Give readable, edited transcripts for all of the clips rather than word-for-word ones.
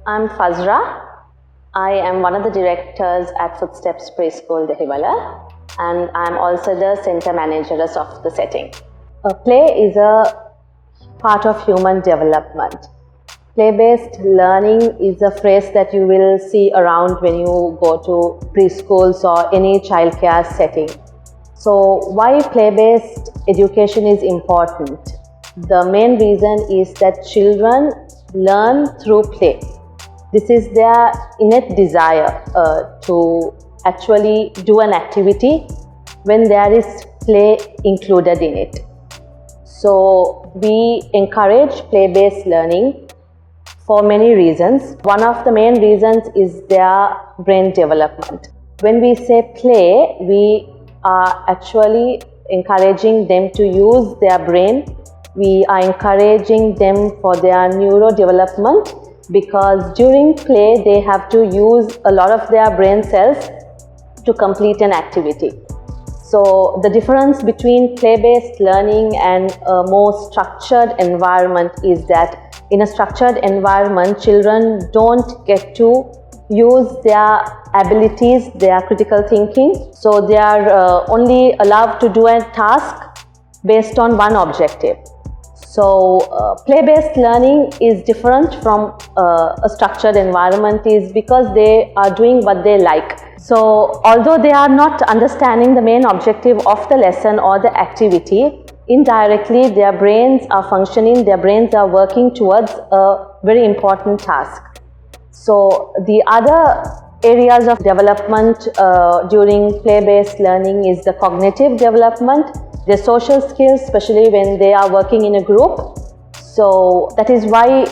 I'm Fazra. I am one of the directors at Footsteps Preschool, Dehiwala, and I'm also the center manager of the setting. Play is a part of human development. Play-based learning is a phrase that you will see around when you go to preschools or any childcare setting. So why play-based education is important? The main reason is that children learn through play. This is their innate desire to actually do an activity when there is play included in it. So we encourage play-based learning for many reasons. One of the main reasons is their brain development. When we say play, we are actually encouraging them to use their brain. We are encouraging them for their neurodevelopment, because during play they have to use a lot of their brain cells to complete an activity. So the difference between play-based learning and a more structured environment is that in a structured environment, children don't get to use their abilities, their critical thinking. So they are only allowed to do a task based on one objective. So play-based learning is different from a structured environment is because they are doing what they like. So although they are not understanding the main objective of the lesson or the activity, indirectly their brains are functioning, their brains are working towards a very important task. So the other areas of development during play-based learning is the cognitive development, the social skills, especially when they are working in a group. So that is why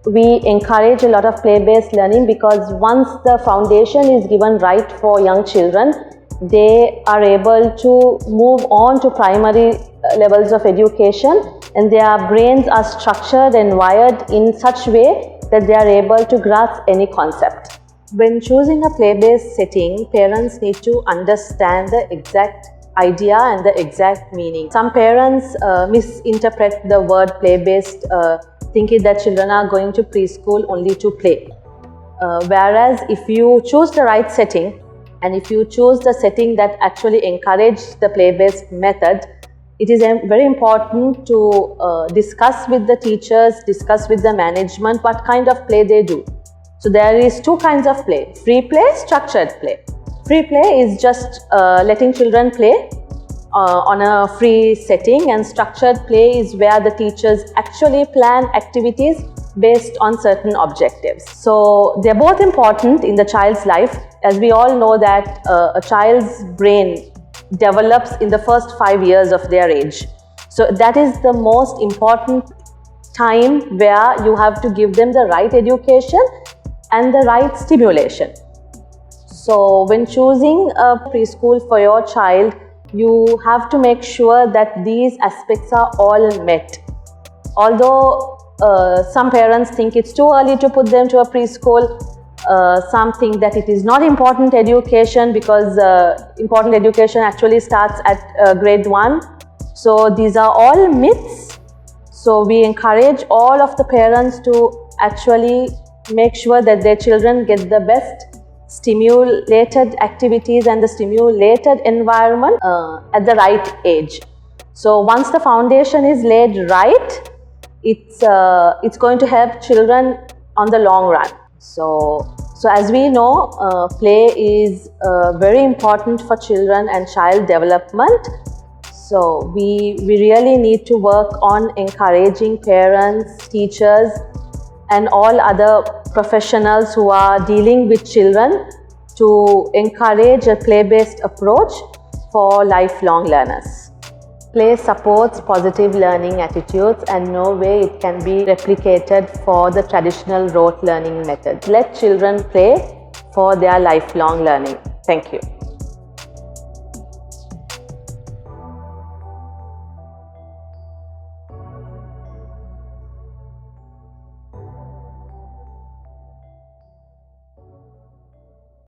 we encourage a lot of play-based learning, because once the foundation is given right for young children, they are able to move on to primary levels of education, and their brains are structured and wired in such way that they are able to grasp any concept. When choosing a play-based setting, parents need to understand the exact idea and the exact meaning. Some parents misinterpret the word play-based, thinking that children are going to preschool only to play. Whereas if you choose the right setting, and if you choose the setting that actually encourages the play-based method, it is very important to discuss with the teachers, discuss with the management what kind of play they do. So there is two kinds of play: free play, structured play. Free play is just letting children play on a free setting, and structured play is where the teachers actually plan activities based on certain objectives. So they're both important in the child's life. As we all know that a child's brain develops in the first 5 years of their age. So that is the most important time where you have to give them the right education and the right stimulation. So when choosing a preschool for your child, you have to make sure that these aspects are all met. Although some parents think it's too early to put them to a preschool, some think that it is not important education because important education actually starts at grade 1. So these are all myths. So we encourage all of the parents to actually make sure that their children get the best stimulated activities and the stimulated environment at the right age. So once the foundation is laid right, it's going to help children on the long run. So as we know, play is very important for children and child development. So we really need to work on encouraging parents, teachers, and all other professionals who are dealing with children to encourage a play-based approach for lifelong learners. Play supports positive learning attitudes, and no way it can be replicated for the traditional rote learning method. Let children play for their lifelong learning. Thank you.